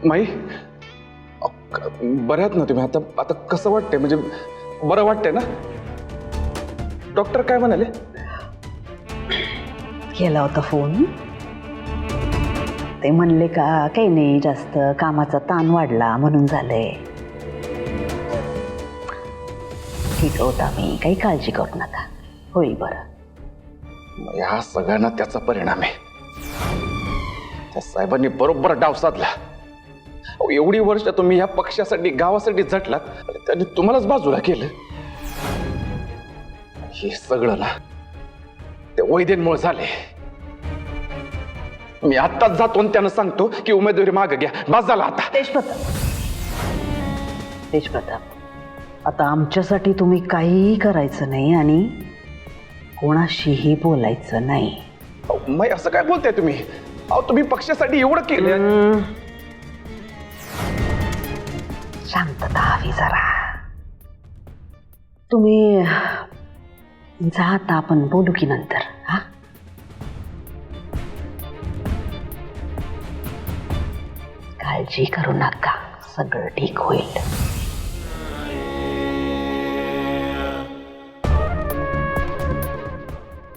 माई बऱ्यात ना तुम्ही? आता आता कसं वाटतंय? म्हणजे बरं वाटतंय ना? डॉक्टर काय म्हणाले? केला होता फोन. ते म्हणले का काही नाही, जास्त कामाचा ताण वाढला म्हणून झालंय. ठीक होता मी, काही काळजी करू नका, होईल बरं. या सगळ्यांना त्याचा परिणाम आहे. त्या साहेबांनी बरोबर डाव साधला. एवढी वर्ष तुम्ही या पक्षासाठी गावासाठी झटलात, त्यांनी तुम्हालाच बाजूला केलं. हे सगळं ना ते वैद्यांमुळे झाले. मी आत्ताच जातो आणि त्यांना सांगतो की उमेदवारी मागे घ्या, बस झाला आता. तेजप्रताप, आता आमच्यासाठी तुम्ही काहीही करायचं नाही आणि कोणाशीही बोलायचं नाही. मग असं काय बोलताय तुम्ही? अहो तुम्ही पक्षासाठी एवढं केलं. शांतता हवी जरा. तुम्ही जा आता, आपण बोलू की नंतर. हा, काळजी करू नका, सगळं ठीक होईल.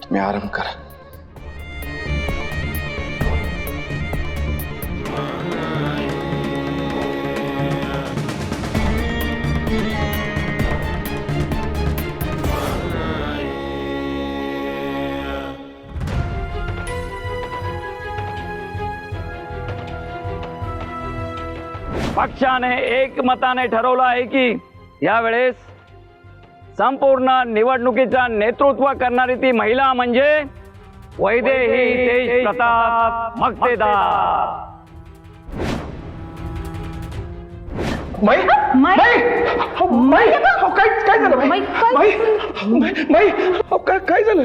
तुम्ही आराम करा. पक्षाने एकमताने ठरवलं आहे की यावेळेस संपूर्ण निवडणुकीचा नेतृत्व करणारी ती महिला म्हणजे वैदेही तेजप्रताप मक्तेदार. माई काय झालं? काय झालं?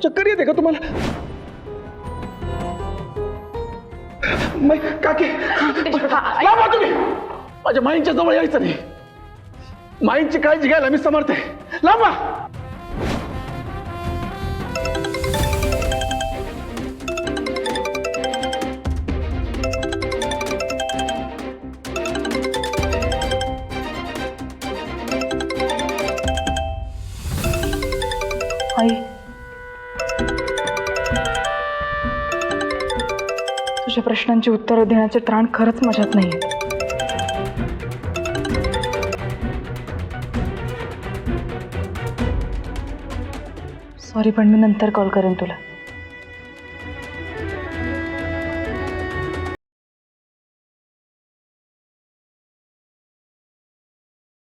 चक्कर येते का तुम्हाला? काकी लांबा तुम्ही. माझ्या माईंच्या जवळ यायचं नाही. माईंची काळजी घ्यायला मी समर्थ आहे. लांबा. आई, तुझ्या प्रश्नांची उत्तरं देण्याचे त्राण खरंच माझ्यात नाहीये. सॉरी, पण मी नंतर कॉल करेन तुला.